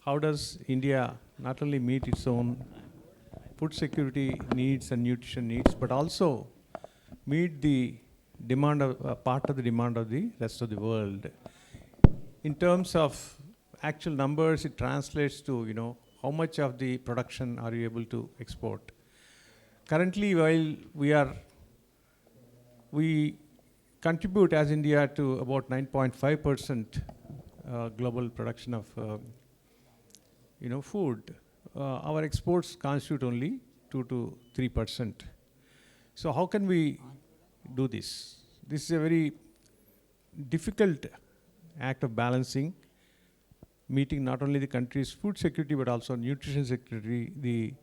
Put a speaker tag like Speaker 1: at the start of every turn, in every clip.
Speaker 1: how does India not only meet its own food security needs and nutrition needs, but also meet the demand of part of the demand of the rest of the world. In terms of actual numbers, it translates to how much of the production are you able to export. Currently, while we contribute as India to about 9.5% global production of food. Our exports constitute only 2 to 3%. So how can we do this? This is a very difficult act of balancing, meeting not only the country's food security but also nutrition security, the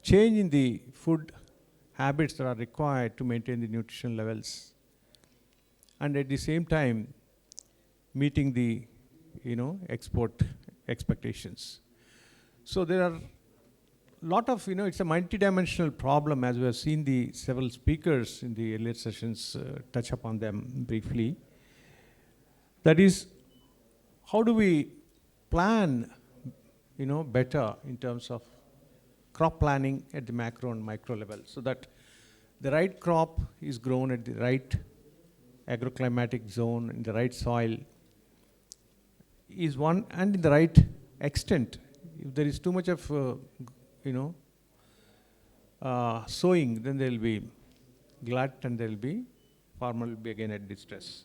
Speaker 1: change in the food habits that are required to maintain the nutrition levels, and at the same time meeting the export expectations. So there are a lot of, it's a multidimensional problem, as we have seen the several speakers in the earlier sessions touch upon them briefly. That is, how do we plan, better in terms of crop planning at the macro and micro level, so that the right crop is grown at the right agroclimatic zone, in the right soil, is one, and in the right extent. If there is too much of, sowing, then there will be glut and there will be, farmer will be again at distress.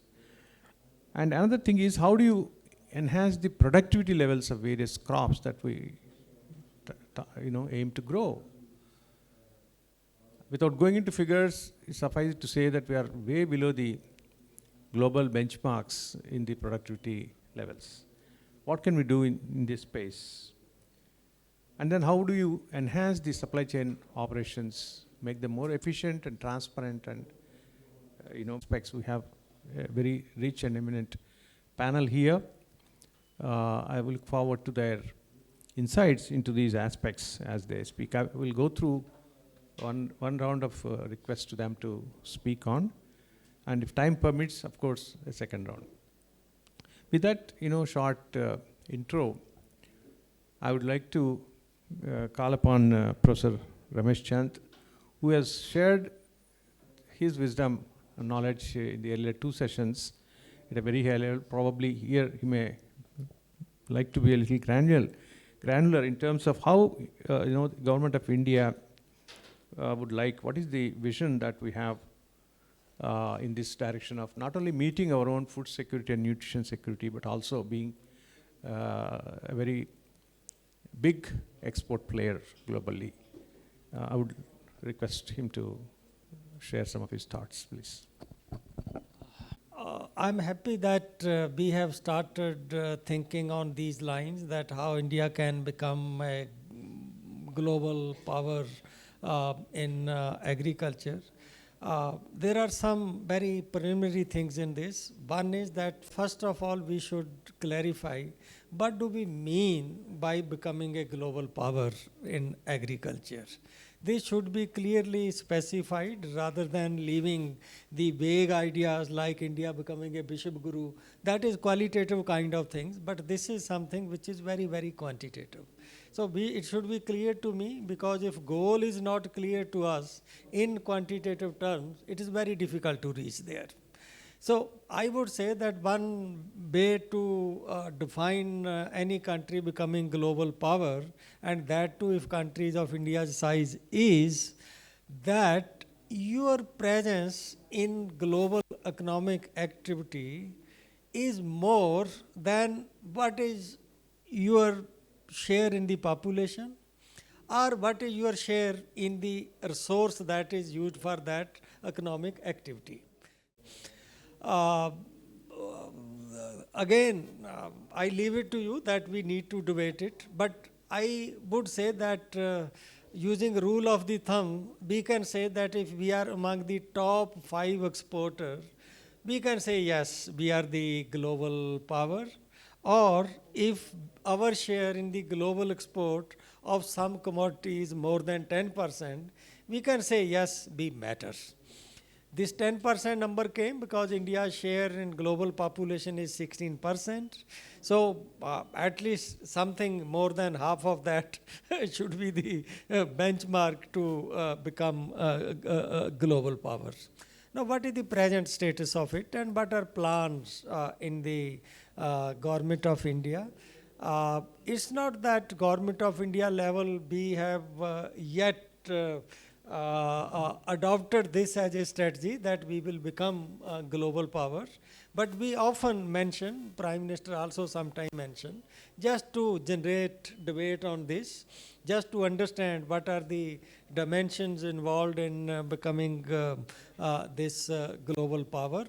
Speaker 1: And another thing is, how do you enhance the productivity levels of various crops that we aim to grow? Without going into figures, it suffices to say that we are way below the global benchmarks in the productivity levels. What can we do in this space? And then how do you enhance the supply chain operations, make them more efficient and transparent, and aspects? We have a very rich and eminent panel here. I will look forward to their insights into these aspects as they speak. I will go through one round of requests to them to speak on, and if time permits, of course, a second round. With that, short intro, I would like to call upon Professor Ramesh Chand, who has shared his wisdom and knowledge in the earlier two sessions at a very high level. Probably here he may like to be a little granular in terms of how the government of India would like, what is the vision that we have in this direction of not only meeting our own food security and nutrition security, but also being a very big export player globally. I would request him to share some of his thoughts, please.
Speaker 2: I'm happy that we have started thinking on these lines, that how India can become a global power in agriculture. There are some very preliminary things in this. One is that, first of all, we should clarify what do we mean by becoming a global power in agriculture. This should be clearly specified rather than leaving the vague ideas like India becoming a bishop guru. That is qualitative kind of things, but this is something which is very, very quantitative. So it should be clear to me, because if goal is not clear to us in quantitative terms, it is very difficult to reach there. So I would say that one way to define any country becoming global power, and that too if countries of India's size, is that your presence in global economic activity is more than what is your share in the population, or what is your share in the resource that is used for that economic activity. Again, I leave it to you that we need to debate it, but I would say that using rule of the thumb, we can say that if we are among the top 5 exporters, we can say yes, we are the global power. Or if our share in the global export of some commodity is more than 10%, we can say yes, we matter. This 10% number came because India's share in global population is 16%. So at least something more than half of that should be the benchmark to become a global power. Now, what is the present status of it, and what are plans in the government of India? It's not that government of India level we have yet adopted this as a strategy that we will become a global power. But we often mention, Prime Minister also sometimes mention, just to generate debate on this, just to understand what are the dimensions involved in becoming this global power.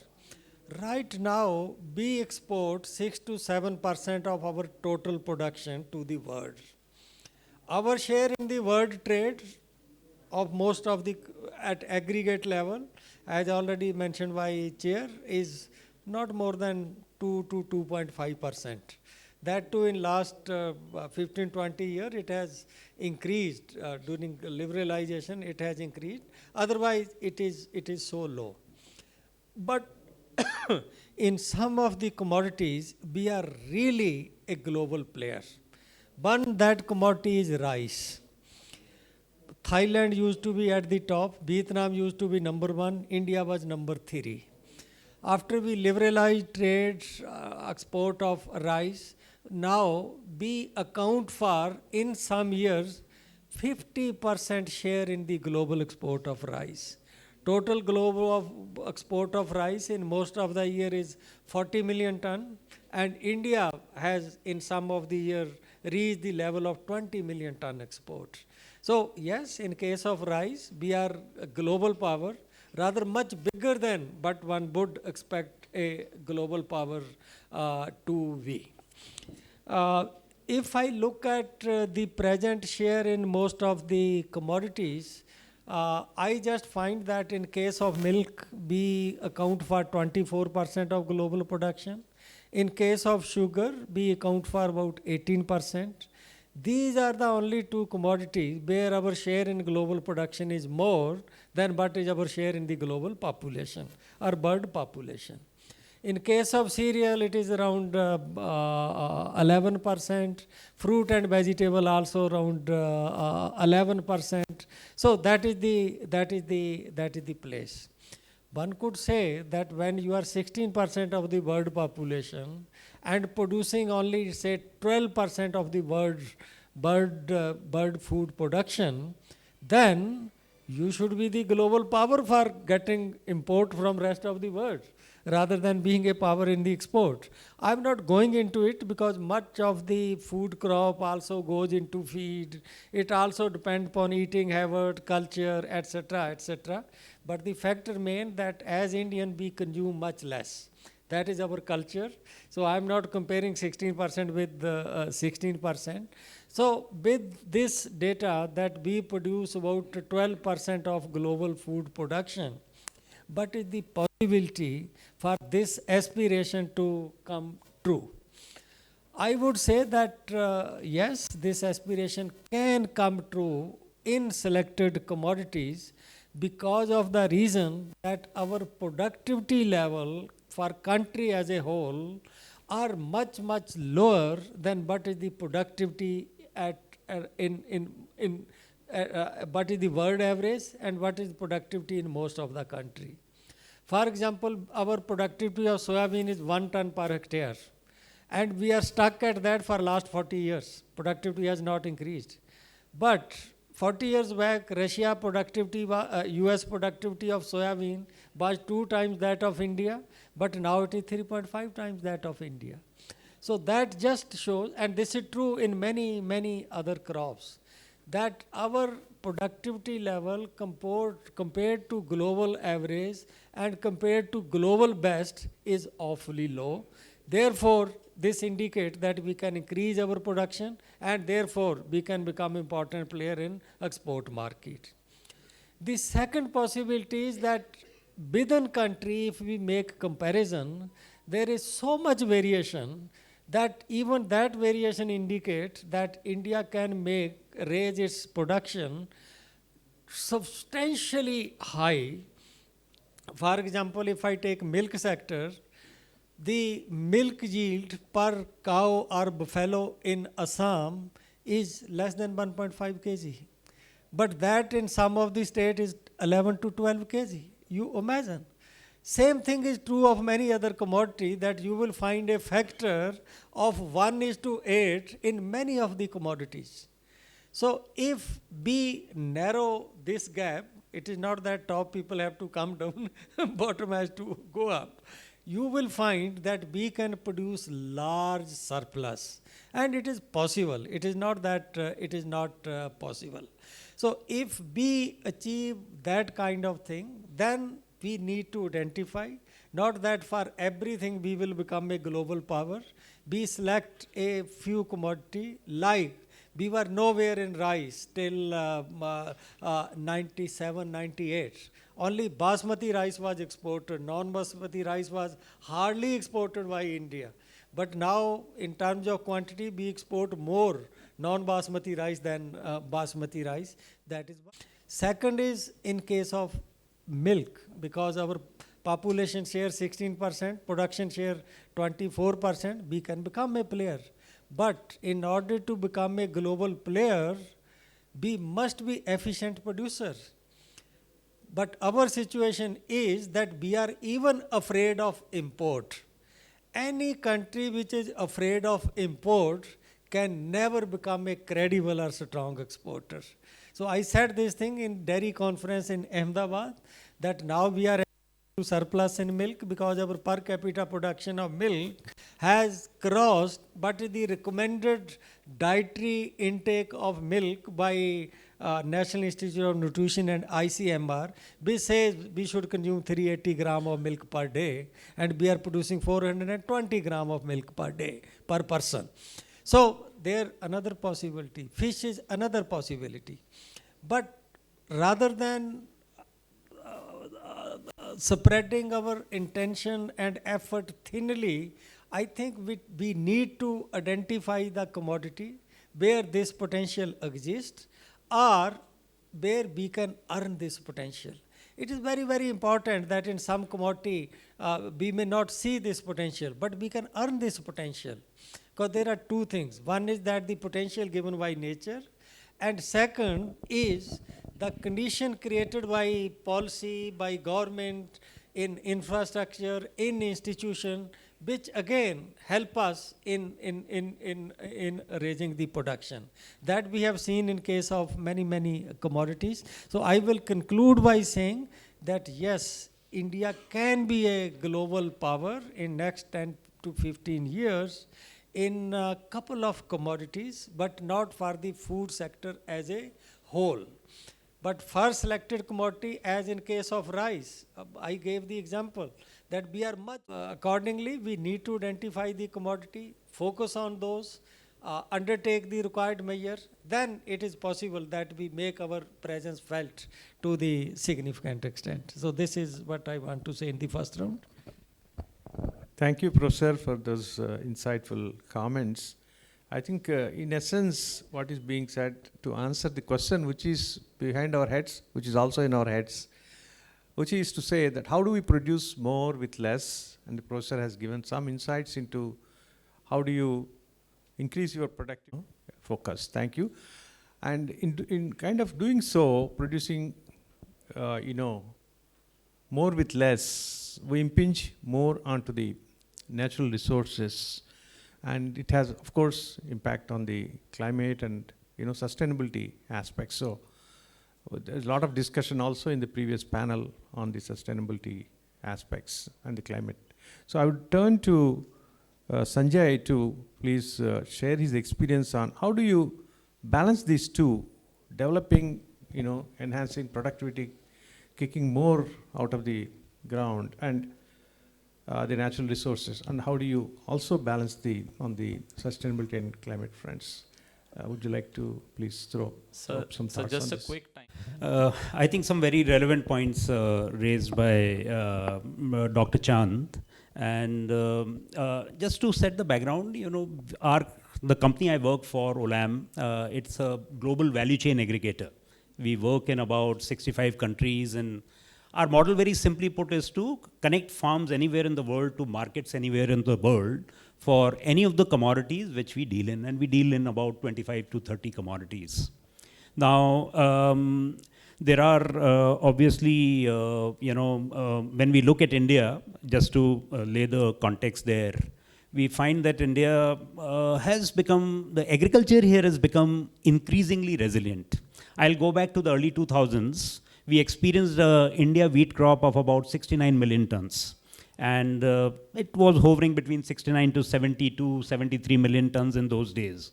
Speaker 2: Right now, we export 6 to 7% of our total production to the world. Our share in the world trade of most of the, at aggregate level, as already mentioned by Chair, is not more than 2 to 2.5%. That too in last 15, 20 years, it has increased. During liberalization, it has increased. Otherwise, it is so low. But in some of the commodities, we are really a global player. One, that commodity is rice. Thailand used to be at the top, Vietnam used to be number 1, India was number 3. After we liberalized trade, export of rice, now we account for, in some years, 50% share in the global export of rice. Total global of export of rice in most of the year is 40 million ton, and India has in some of the year reached the level of 20 million ton export. So yes, in case of rice, we are a global power, rather much bigger than what one would expect a global power to be. If I look at the present share in most of the commodities, I just find that in case of milk, we account for 24% of global production. In case of sugar, we account for about 18%. These are the only two commodities where our share in global production is more than what is our share in the global population or bird population. In case of cereal, it is around 11%. Fruit and vegetable also around 11%. So that is the place. One could say that when you are 16% of the world population and producing only say 12% of the bird food production, then you should be the global power for getting import from rest of the world rather than being a power in the export. I'm not going into it because much of the food crop also goes into feed. It also depends upon eating habit, culture, etc., etc. But the fact remains that as Indian, we consume much less. That is our culture. So I'm not comparing 16% with 16%. So with this data that we produce about 12% of global food production, but is the possibility for this aspiration to come true? I would say that yes, this aspiration can come true in selected commodities because of the reason that our productivity level for country as a whole are much, much lower than what is the productivity at what is the world average and what is productivity in most of the country. For example, our productivity of soybean is 1 ton per hectare, and we are stuck at that for last 40 years. Productivity has not increased. But 40 years back, Russia productivity, US productivity of soybean was 2 times that of India, but now it is 3.5 times that of India. So that just shows, and this is true in many, many other crops, that our productivity level compared to global average and compared to global best is awfully low. Therefore, this indicates that we can increase our production and therefore we can become important player in export market. The second possibility is that within country, if we make comparison, there is so much variation that even that variation indicates that India can raise its production substantially high For example, if I take milk sector, the milk yield per cow or buffalo in Assam is less than 1.5 kg. But that in some of the state is 11 to 12 kg. You imagine. Same thing is true of many other commodity, that you will find a factor of 1:8 in many of the commodities. So if we narrow this gap, it is not that top people have to come down, bottom has to go up. You will find that we can produce large surplus, and it is possible. It is not that it is not possible. So if we achieve that kind of thing, then we need to identify, not that for everything we will become a global power. We select a few commodity, like we were nowhere in rice till 97, 98. Only basmati rice was exported. Non-basmati rice was hardly exported by India. But now, in terms of quantity, we export more non-basmati rice than basmati rice. That is one. Second is in case of milk, because our population share 16%, production share 24%, we can become a player. But in order to become a global player, we must be efficient producer. But our situation is that we are even afraid of import. Any country which is afraid of import can never become a credible or strong exporter. So I said this thing in dairy conference in Ahmedabad, that now we are to surplus in milk because our per capita production of milk has crossed, but the recommended dietary intake of milk by National Institute of Nutrition and ICMR, which says we should consume 380 gram of milk per day, and we are producing 420 gram of milk per day per person. So there another possibility. Fish is another possibility. But rather than spreading our intention and effort thinly, I think we need to identify the commodity where this potential exists, or where we can earn this potential. It is very, very important that in some commodity we may not see this potential, but we can earn this potential. Because there are two things. One is that the potential given by nature, and second is the condition created by policy, by government, in infrastructure, in institution, which again help us in raising the production. That we have seen in case of many, many commodities. So I will conclude by saying that yes, India can be a global power in next 10 to 15 years in a couple of commodities, but not for the food sector as a whole. But for selected commodity, as in case of rice, I gave the example that we are much, accordingly, we need to identify the commodity, focus on those, undertake the required measure, then it is possible that we make our presence felt to the significant extent. So this is what I want to say in the first round.
Speaker 1: Thank you, Professor, for those insightful comments. I think in essence, what is being said to answer the question which is behind our heads, which is also in our heads, which is to say that how do we produce more with less? And the professor has given some insights into how do you increase your productive focus. Thank you. And in kind of doing so, producing, more with less, we impinge more onto the natural resources, and it has, of course, impact on the climate and sustainability aspects. So there's a lot of discussion also in the previous panel on the sustainability aspects and the climate. So I would turn to Sanjay to please share his experience on how do you balance these two, developing, enhancing productivity, kicking more out of the ground, and the natural resources, and how do you also balance on the sustainability and climate fronts? Would you like to please throw some thoughts on this?
Speaker 3: So just a quick time. I think some very relevant points raised by Dr. Chand. And just to set the background, the company I work for, Olam, it's a global value chain aggregator. We work in about 65 countries, and our model, very simply put, is to connect farms anywhere in the world to markets anywhere in the world for any of the commodities which we deal in, and we deal in about 25 to 30 commodities. Now, there are obviously, when we look at India, just to lay the context there, we find that India the agriculture here has become increasingly resilient. I'll go back to the early 2000s. We experienced India wheat crop of about 69 million tons. And it was hovering between 69 to 72, 73 million tons in those days.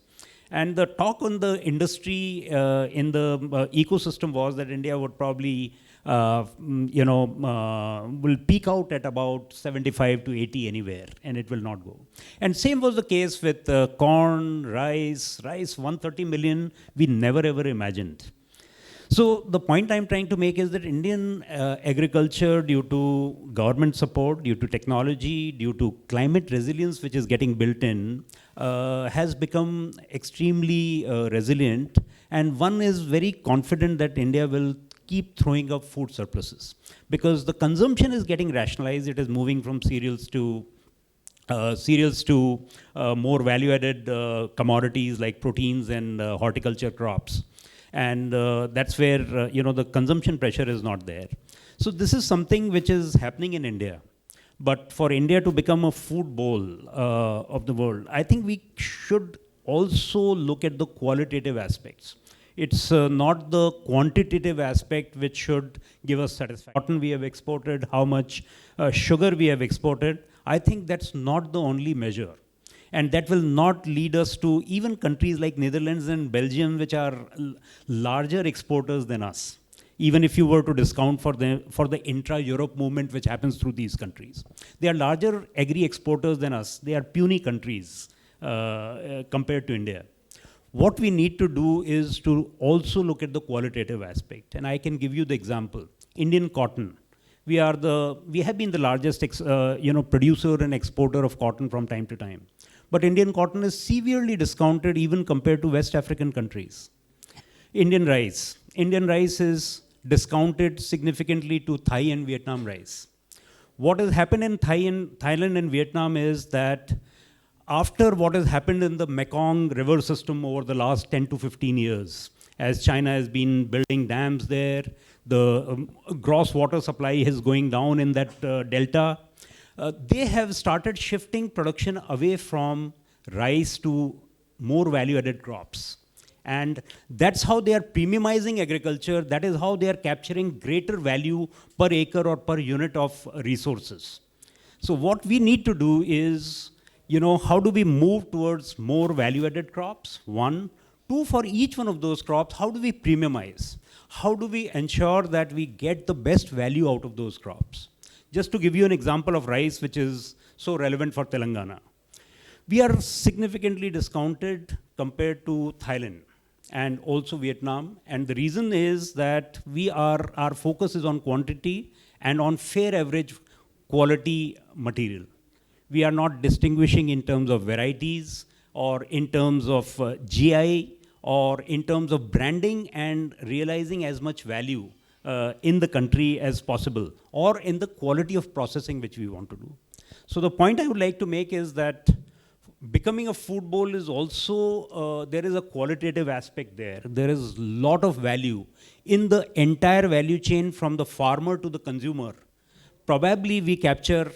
Speaker 3: And the talk on the industry in the ecosystem was that India would probably, will peak out at about 75 to 80 anywhere, and it will not go. And same was the case with corn, rice, 130 million, we never ever imagined. So the point I'm trying to make is that Indian agriculture, due to government support, due to technology, due to climate resilience which is getting built in, has become extremely resilient. And one is very confident that India will keep throwing up food surpluses. Because the consumption is getting rationalized, it is moving from cereals to more value-added commodities like proteins and horticulture crops. And that's where the consumption pressure is not there. So this is something which is happening in India. But for India to become a food bowl of the world, I think we should also look at the qualitative aspects. It's not the quantitative aspect which should give us satisfaction. Cotton we have exported, how much sugar we have exported. I think that's not the only measure. And that will not lead us to even countries like Netherlands and Belgium, which are larger exporters than us, even if you were to discount for the intra-Europe movement which happens through these countries. They are larger agri-exporters than us. They are puny countries compared to India. What we need to do is to also look at the qualitative aspect. And I can give you the example. Indian cotton. We have been the largest producer and exporter of cotton from time to time. But Indian cotton is severely discounted even compared to West African countries. Indian rice. Indian rice is discounted significantly to Thai and Vietnam rice. What has happened in Thailand and Vietnam is that after what has happened in the Mekong river system over the last 10 to 15 years, as China has been building dams there, the gross water supply is going down in that delta. They have started shifting production away from rice to more value-added crops. And that's how they are premiumizing agriculture. That is how they are capturing greater value per acre or per unit of resources. So what we need to do is, how do we move towards more value-added crops? One. Two, for each one of those crops, how do we premiumize? How do we ensure that we get the best value out of those crops? Just to give you an example of rice, which is so relevant for Telangana. We are significantly discounted compared to Thailand and also Vietnam. And the reason is that our focus is on quantity and on fair average quality material. We are not distinguishing in terms of varieties or in terms of GI or in terms of branding and realizing as much value in the country as possible, or in the quality of processing which we want to do. So the point I would like to make is that becoming a food bowl is also, there is a qualitative aspect there. There is a lot of value in the entire value chain from the farmer to the consumer. Probably we capture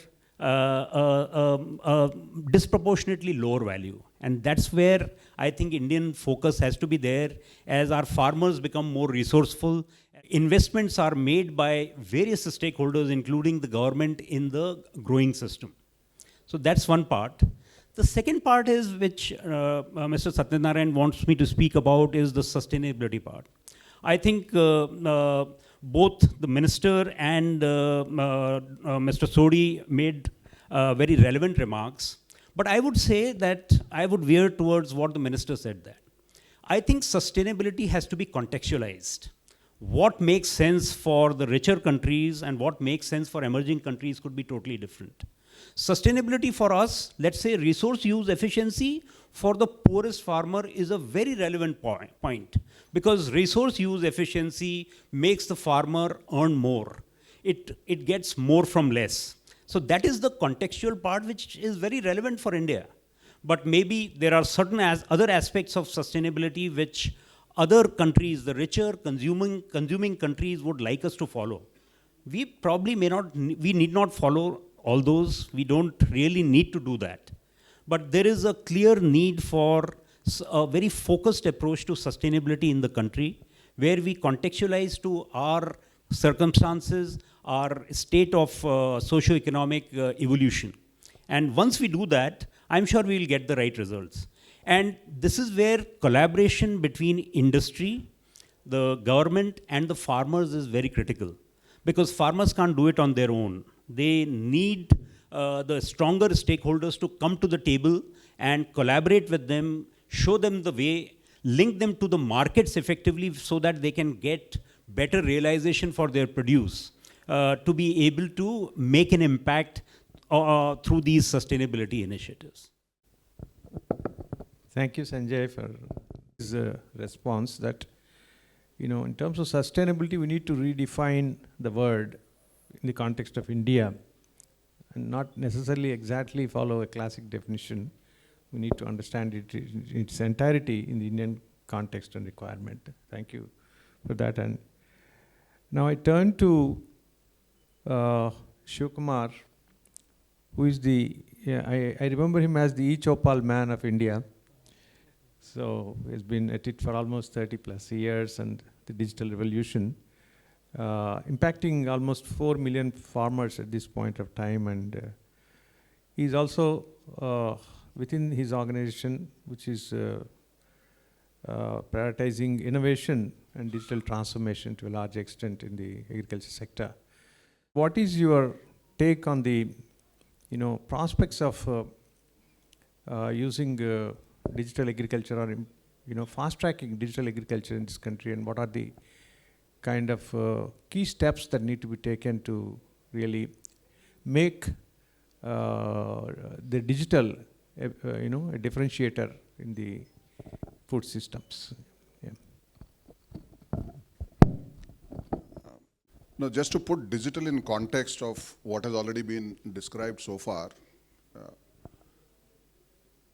Speaker 3: disproportionately lower value. And that's where I think Indian focus has to be there. As our farmers become more resourceful, investments are made by various stakeholders, including the government, in the growing system. So that's one part. The second part is, which Mr. Satyanarayana wants me to speak about, is the sustainability part. I think both the minister and Mr. Sodi made very relevant remarks. But I would say that I would veer towards what the minister said there. I think sustainability has to be contextualized. What makes sense for the richer countries and what makes sense for emerging countries could be totally different. Sustainability for us, let's say resource use efficiency for the poorest farmer is a very relevant point, because resource use efficiency makes the farmer earn more. it gets more from less. So that is the contextual part which is very relevant for India. But maybe there are certain other aspects of sustainability which other countries, the richer consuming countries would like us to follow. We probably we need not follow all those. We don't really need to do that. But there is a clear need for a very focused approach to sustainability in the country, where we contextualize to our circumstances, our state of socio-economic evolution. And once we do that, I'm sure we will get the right results. And this is where collaboration between industry, the government, and the farmers is very critical. Because farmers can't do it on their own. They need the stronger stakeholders to come to the table and collaborate with them, show them the way, link them to the markets effectively so that they can get better realization for their produce, to be able to make an impact through these sustainability initiatives.
Speaker 1: Thank you, Sanjay, for this response that, in terms of sustainability, we need to redefine the word in the context of India and not necessarily exactly follow a classic definition. We need to understand it in its entirety in the Indian context and requirement. Thank you for that. And now I turn to Sivakumar, who is I remember him as the E-Chopal man of India. So he's been at it for almost 30 plus years, and the digital revolution, impacting almost 4 million farmers at this point of time. And he's also within his organization, which is prioritizing innovation and digital transformation to a large extent in the agriculture sector. What is your take on the prospects of using digital agriculture, or fast-tracking digital agriculture in this country, and what are the kind of key steps that need to be taken to really make the digital a differentiator in the food systems? Yeah.
Speaker 4: Now, just to put digital in context of what has already been described so far,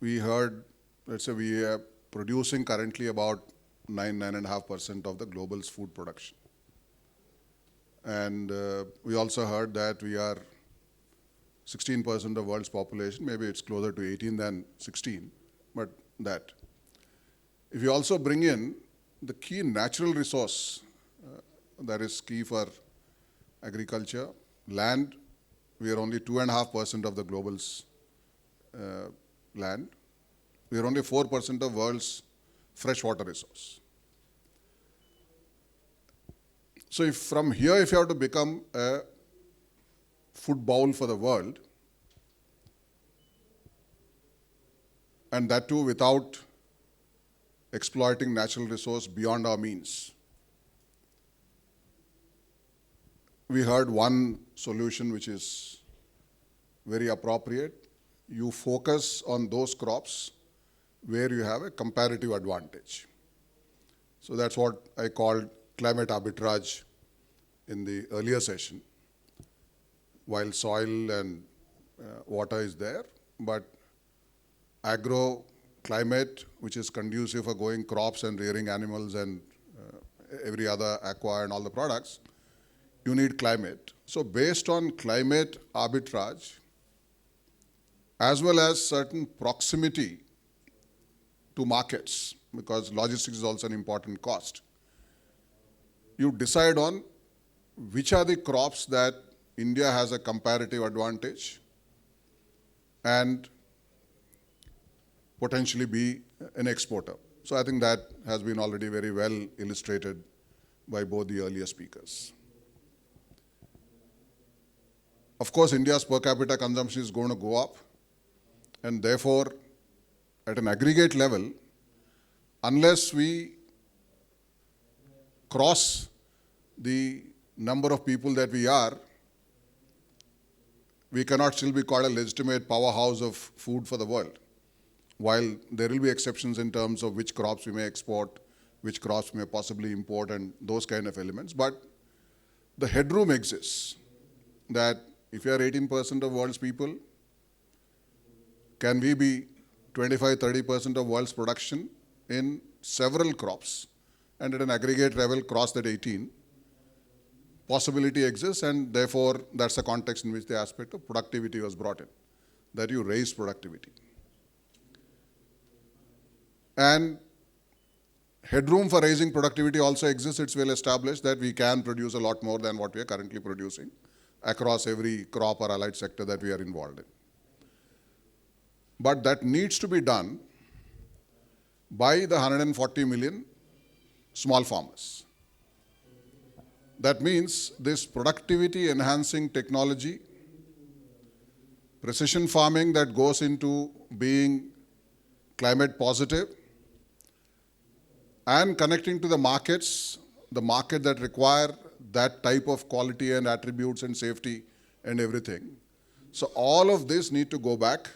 Speaker 4: we heard, let's say we are producing currently about 9.5% of the global's food production. And we also heard that we are 16% of the world's population, maybe it's closer to 18 than 16, but that. If you also bring in the key natural resource that is key for agriculture, land, we are only 2.5% of the global's land. We are only 4% of world's freshwater resource. So if from here, if you have to become a food bowl for the world, and that too without exploiting natural resource beyond our means, we heard one solution which is very appropriate. You focus on those crops where you have a comparative advantage. So that's what I called climate arbitrage in the earlier session. While soil and water is there, but agro climate, which is conducive for growing crops and rearing animals and every other aqua and all the products, you need climate. So based on climate arbitrage, as well as certain proximity to markets, because logistics is also an important cost, you decide on which are the crops that India has a comparative advantage and potentially be an exporter. So I think that has been already very well illustrated by both the earlier speakers. Of course, India's per capita consumption is going to go up, and therefore, at an aggregate level, unless we cross the number of people that we are, we cannot still be called a legitimate powerhouse of food for the world. While there will be exceptions in terms of which crops we may export, which crops we may possibly import, and those kind of elements, but the headroom exists. that if you are 18% of world's people, can we be 25-30% of world's production in several crops, and at an aggregate level cross that 18? Possibility exists, and therefore that's the context in which the aspect of productivity was brought in, that you raise productivity. And headroom for raising productivity also exists. It's well established that we can produce a lot more than what we are currently producing across every crop or allied sector that we are involved in. But that needs to be done by the 140 million small farmers. That means this productivity enhancing technology, precision farming that goes into being climate positive, and connecting to the markets, the market that require that type of quality and attributes and safety and everything. So all of this need to go back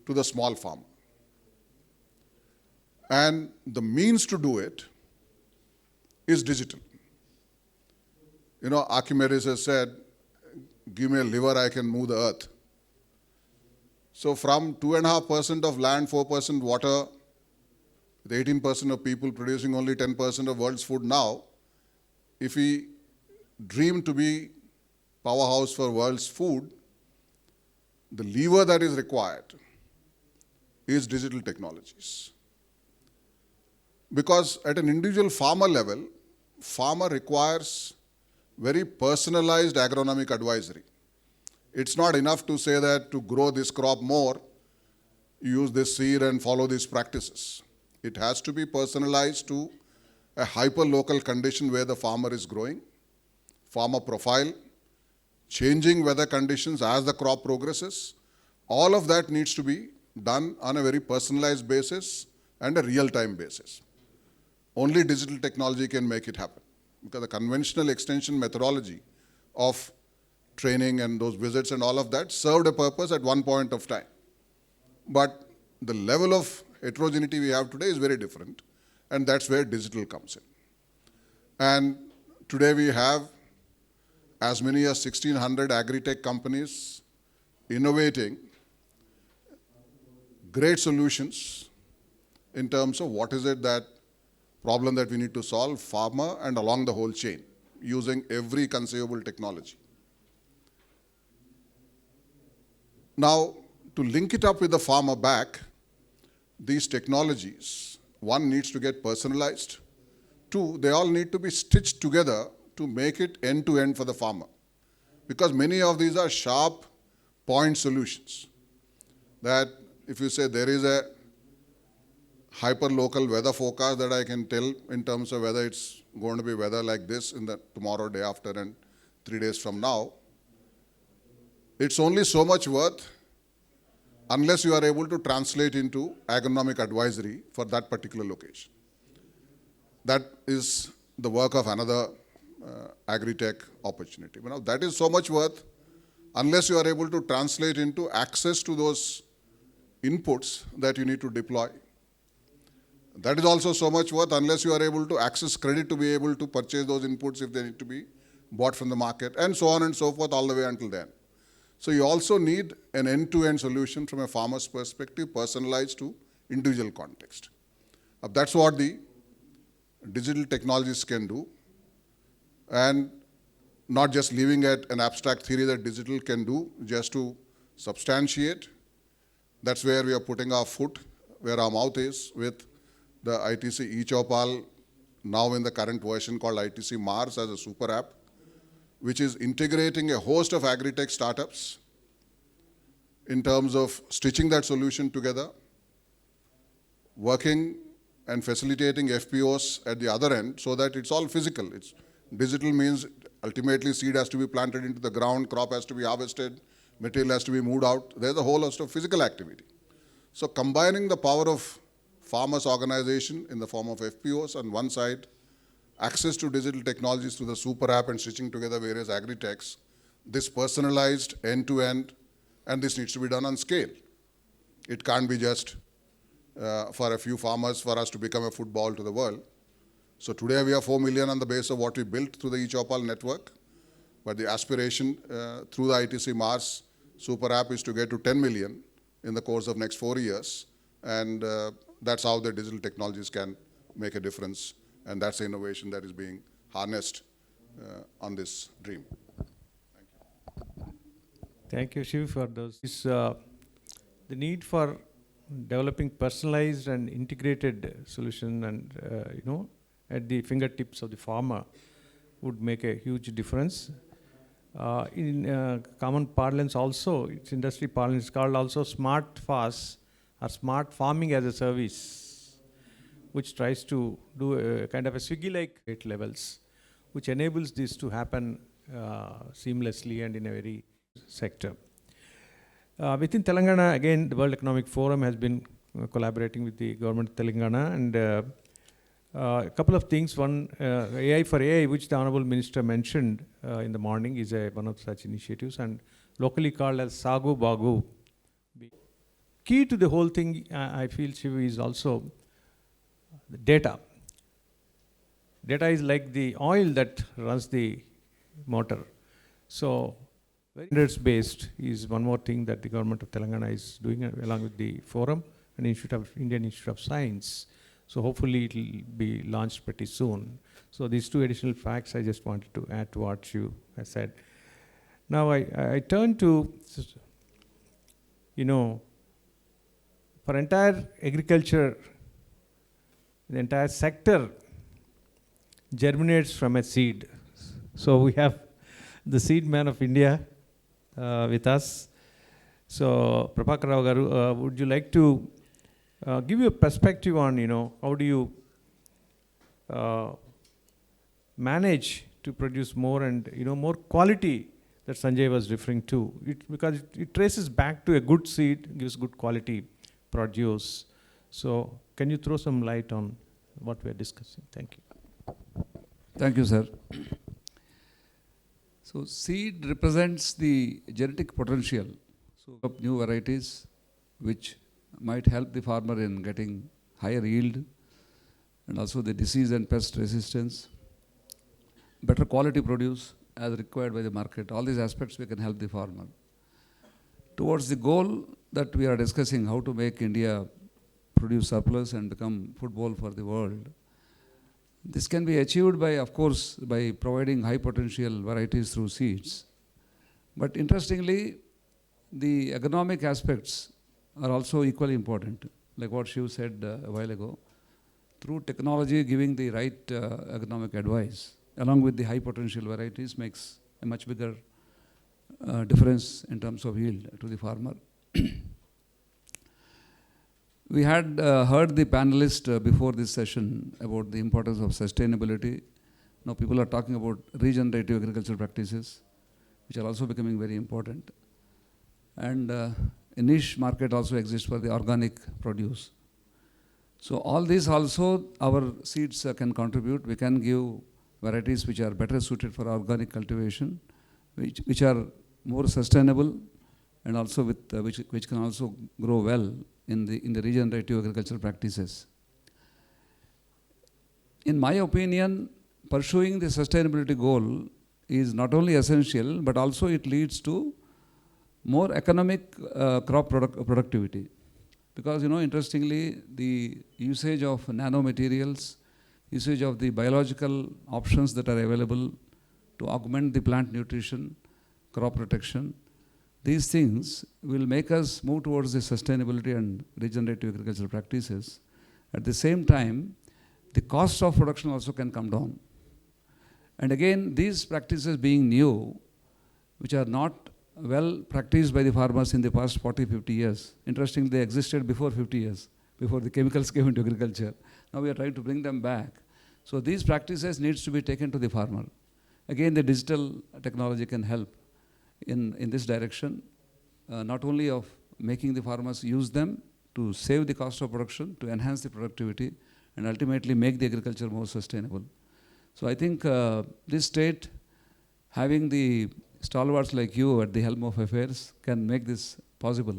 Speaker 4: to the small farmer. And the means to do it is digital. You know, Archimedes has said, give me a lever, I can move the earth. So from 2.5% of land, 4% water, with 18% of people producing only 10% of world's food now, if we dream to be powerhouse for world's food, the lever that is required is digital technologies. Because at an individual farmer level, farmer requires very personalized agronomic advisory. It's not enough to say that to grow this crop more, use this seed and follow these practices. It has to be personalized to a hyper-local condition where the farmer is growing, farmer profile, changing weather conditions as the crop progresses. All of that needs to be done on a very personalized basis and a real-time basis. Only digital technology can make it happen, because the conventional extension methodology of training and those visits and all of that served a purpose at one point of time. But the level of heterogeneity we have today is very different, and that's where digital comes in. And today we have as many as 1,600 agri-tech companies innovating great solutions in terms of what is it that problem that we need to solve, farmer and along the whole chain, using every conceivable technology. Now, to link it up with the farmer back, these technologies, one needs to get personalized. Two, they all need to be stitched together to make it end-to-end for the farmer. Because many of these are sharp point solutions. That if you say there is a hyper-local weather forecast that I can tell in terms of whether it's going to be weather like this in the tomorrow, day after, and 3 days from now, it's only so much worth unless you are able to translate into agronomic advisory for that particular location. That is the work of another agri-tech opportunity. Now, that is so much worth unless you are able to translate into access to those inputs that you need to deploy. That is also so much worth unless you are able to access credit to be able to purchase those inputs if they need to be bought from the market, and so on and so forth all the way until then. So you also need an end-to-end solution from a farmer's perspective, personalized to individual context. That's what the digital technologies can do, and not just leaving at an abstract theory that digital can do, just to substantiate. That's where we are putting our foot, where our mouth is, with the ITC eChopal, now in the current version called ITC Mars as a super app, which is integrating a host of agri-tech startups in terms of stitching that solution together, working and facilitating FPOs at the other end so that it's all physical. It's digital means ultimately seed has to be planted into the ground, crop has to be harvested, material has to be moved out. There's a whole host of physical activity. So combining the power of farmers' organization in the form of FPOs on one side, access to digital technologies through the super app and stitching together various agri-techs, this personalized end-to-end, and this needs to be done on scale. It can't be just for a few farmers for us to become a football to the world. So today we are 4 million on the base of what we built through the eChopal network. But the aspiration through the ITC Mars Super App is to get to 10 million in the course of next 4 years. And that's how the digital technologies can make a difference. And that's the innovation that is being harnessed on this dream.
Speaker 1: Thank you, Shiv, for those. The need for developing personalized and integrated solution and, at the fingertips of the farmer would make a huge difference. In common parlance also, it's industry parlance, it's called also smart FAS or smart farming as a service, which tries to do a kind of a Swiggy-like rate levels, which enables this to happen seamlessly and in a very sector. Within Telangana, again, the World Economic Forum has been collaborating with the government of Telangana, and a couple of things. One, AI for AI, which the Honorable Minister mentioned in the morning, is one of such initiatives, and locally called as Sagu Bagu. Key to the whole thing, I feel, Shiv, is also the data. Data is like the oil that runs the motor. So, standards-based is one more thing that the government of Telangana is doing along with the forum and Indian Institute of Science. So hopefully it will be launched pretty soon. So these two additional facts I just wanted to add to what you have said. Now I turn to, for entire agriculture, the entire sector germinates from a seed. So we have the seed man of India with us. So Prabhakar Rao Garu, would you like to give you a perspective on, how do you manage to produce more and, more quality that Sanjay was referring to? Because it traces back to a good seed, gives good quality produce. So can you throw some light on what we are discussing? Thank you.
Speaker 5: Thank you, sir. So seed represents the genetic potential of new varieties which might help the farmer in getting higher yield and also the disease and pest resistance, better quality produce as required by the market. All these aspects we can help the farmer. Towards the goal that we are discussing, how to make India produce surplus and become food bowl for the world, this can be achieved by, of course, by providing high potential varieties through seeds. But interestingly, the economic aspects are also equally important, like what Shiv said a while ago. Through technology, giving the right economic advice, along with the high potential varieties, makes a much bigger difference in terms of yield to the farmer. We had heard the panelists before this session about the importance of sustainability. Now people are talking about regenerative agricultural practices, which are also becoming very important. And a niche market also exists for the organic produce. So all these also our seeds can contribute. We can give varieties which are better suited for organic cultivation, which are more sustainable and also with which can also grow well in the regenerative agricultural practices. In my opinion, pursuing the sustainability goal is not only essential, but also it leads to more economic crop productivity. Because, interestingly, the usage of nanomaterials, usage of the biological options that are available to augment the plant nutrition, crop protection, these things will make us move towards the sustainability and regenerative agricultural practices. At the same time, the cost of production also can come down. And again, these practices being new, which are not well practiced by the farmers in the past 40, 50 years. Interestingly, they existed before 50 years, before the chemicals came into agriculture. Now we are trying to bring them back. So these practices needs to be taken to the farmer. Again, the digital technology can help in this direction, not only of making the farmers use them to save the cost of production, to enhance the productivity, and ultimately make the agriculture more sustainable. So I think this state, having the stalwarts like you at the helm of affairs, can make this possible.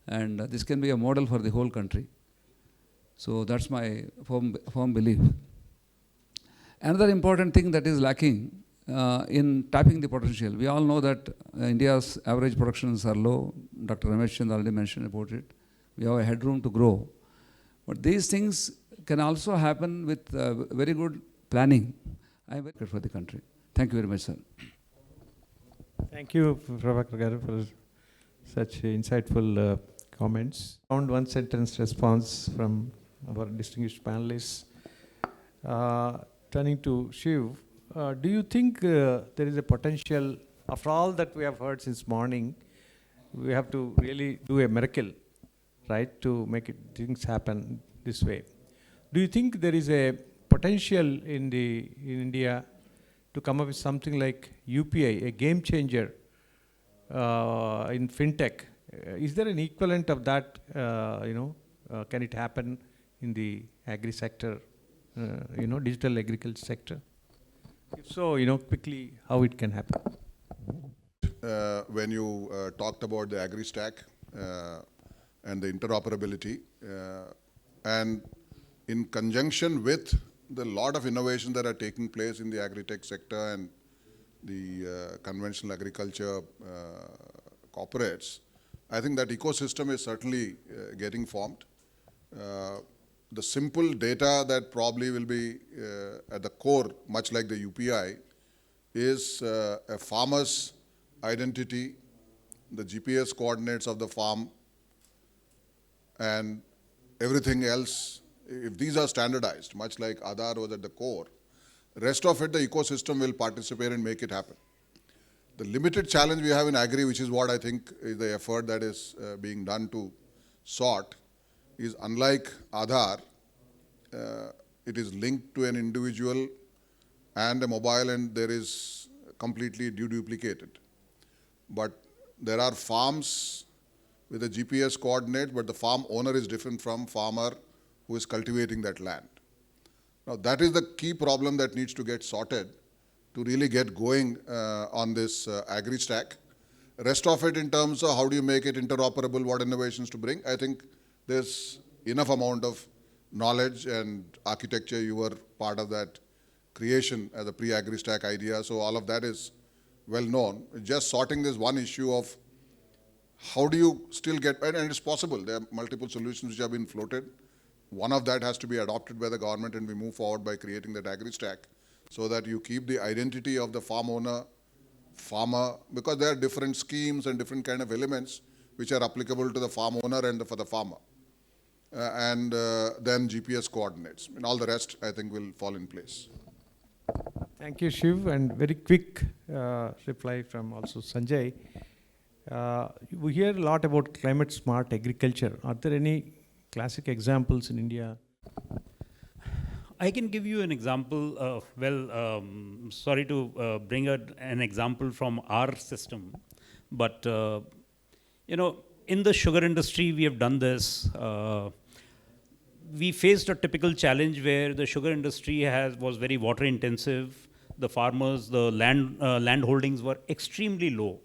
Speaker 5: And this can be a model for the whole country. So that's my firm belief. Another important thing that is lacking in tapping the potential. We all know that India's average productions are low. Dr. Ramesh already mentioned about it. We have a headroom to grow. But these things can also happen with very good planning. I am very good for the country. Thank you very much, sir.
Speaker 1: Thank you, Prabhakar Garu, for such insightful comments. Found one sentence response from our distinguished panelists. Turning to Shiv, do you think there is a potential, after all that we have heard since morning, we have to really do a miracle, right, to make things happen this way? Do you think there is a potential in India to come up with something like UPI, a game changer in fintech? Is there an equivalent of that? Can it happen in the agri sector? Digital agriculture sector? If so, quickly how it can happen.
Speaker 4: When you talked about the agri stack and the interoperability, and in conjunction with the lot of innovation that are taking place in the agri-tech sector and the conventional agriculture corporates, I think that ecosystem is certainly getting formed. The simple data that probably will be at the core, much like the UPI, is a farmer's identity, the GPS coordinates of the farm, and everything else. If these are standardized, much like Aadhaar was at the core, rest of it, the ecosystem will participate and make it happen. The limited challenge we have in agri, which is what I think is the effort that is being done to sort, is unlike Aadhaar, it is linked to an individual and a mobile, and there is completely deduplicated. But there are farms with a GPS coordinate, but the farm owner is different from farmer who is cultivating that land. Now that is the key problem that needs to get sorted to really get going on this agri stack. Rest of it, in terms of how do you make it interoperable, what innovations to bring, I think there's enough amount of knowledge and architecture. You were part of that creation as a pre-agri stack idea, so all of that is well known. Just sorting this one issue of how do you still get, and it's possible, there are multiple solutions which have been floated. One of that has to be adopted by the government, and we move forward by creating that agri stack so that you keep the identity of the farm owner, farmer, because there are different schemes and different kind of elements which are applicable to the farm owner and for the farmer. Then GPS coordinates, and all the rest I think will fall in place.
Speaker 1: Thank you, Shiv, and very quick reply from also Sanjay. We hear a lot about climate smart agriculture. Are there any classic examples in India?
Speaker 3: I can give you an example. Sorry to bring an example from our system, but in the sugar industry, we have done this. We faced a typical challenge where the sugar industry was very water intensive. The farmers, the land holdings were extremely low,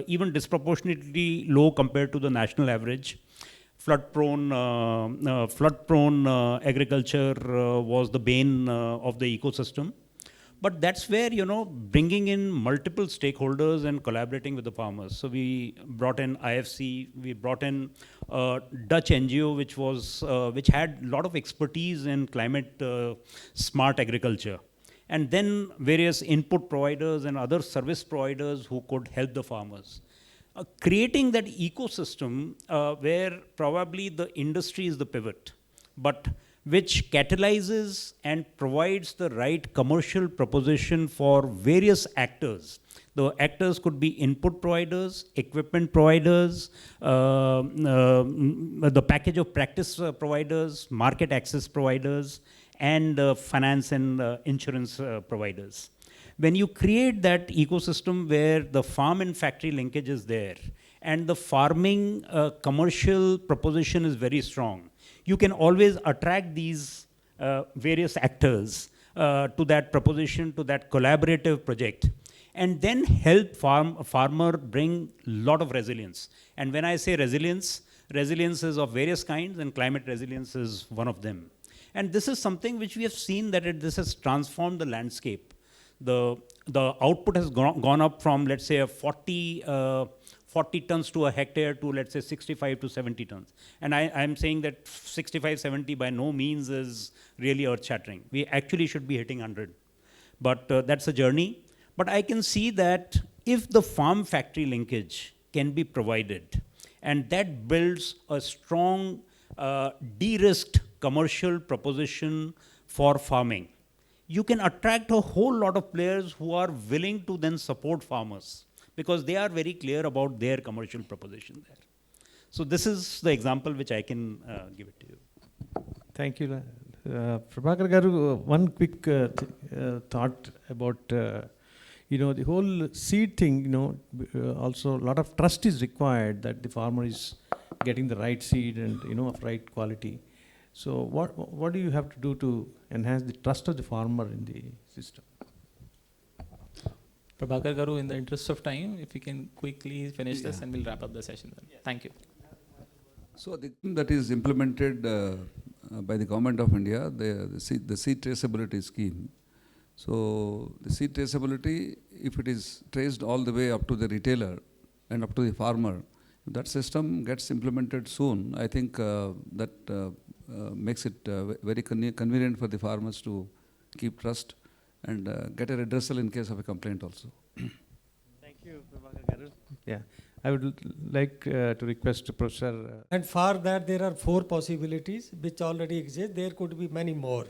Speaker 3: even disproportionately low compared to the national average. Flood-prone agriculture was the bane of the ecosystem. But that's where, bringing in multiple stakeholders and collaborating with the farmers. So we brought in IFC, we brought in a Dutch NGO, which had a lot of expertise in climate smart agriculture. And then various input providers and other service providers who could help the farmers. Creating that ecosystem where probably the industry is the pivot, but which catalyzes and provides the right commercial proposition for various actors. The actors could be input providers, equipment providers, the package of practice providers, market access providers, and finance and insurance providers. When you create that ecosystem where the farm and factory linkage is there, and the farming commercial proposition is very strong, you can always attract these various actors to that proposition, to that collaborative project, and then help farmer bring a lot of resilience. And when I say resilience, resilience is of various kinds, and climate resilience is one of them. And this is something which we have seen that this has transformed the landscape. the output has gone up from, let's say, a 40 tons to a hectare to, let's say, 65 to 70 tons. And I'm saying that 65, 70 by no means is really earth-shattering. We actually should be hitting 100. But that's a journey. But I can see that if the farm factory linkage can be provided, and that builds a strong de-risked commercial proposition for farming, you can attract a whole lot of players who are willing to then support farmers, because they are very clear about their commercial proposition there. So this is the example which I can give it to you.
Speaker 1: Thank you. Prabhakar Garu, one quick thought about, the whole seed thing, also a lot of trust is required that the farmer is getting the right seed and, of right quality. So what do you have to do to enhance the trust of the farmer in the system?
Speaker 6: Prabhakar Garu, in the interest of time, if you can quickly finish this and we'll wrap up the session then. Thank you.
Speaker 5: So the thing that is implemented by the government of India, the seed traceability scheme. So the seed traceability, if it is traced all the way up to the retailer and up to the farmer, if that system gets implemented soon, I think that makes it very convenient for the farmers to keep trust and get a redressal in case of a complaint also.
Speaker 1: Thank you, Prabhakar Garu. Yeah, I would like to request Professor.
Speaker 2: And for that, there are 4 possibilities which already exist. There could be many more.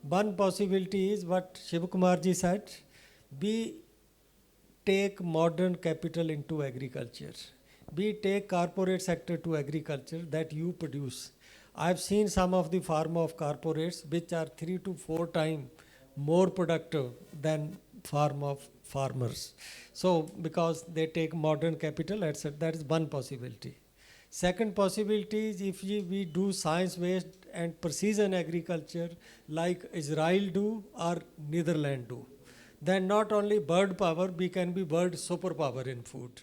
Speaker 2: One possibility is what Sivakumar ji said: we take modern capital into agriculture. We take corporate sector to agriculture that you produce. I've seen some of the farm of corporates which are 3 to 4 times more productive than farm of farmers. So because they take modern capital, etc., that is one possibility. Second possibility is if we do science-based and precision agriculture like Israel do or Netherlands do, then not only bird power, we can be world superpower in food.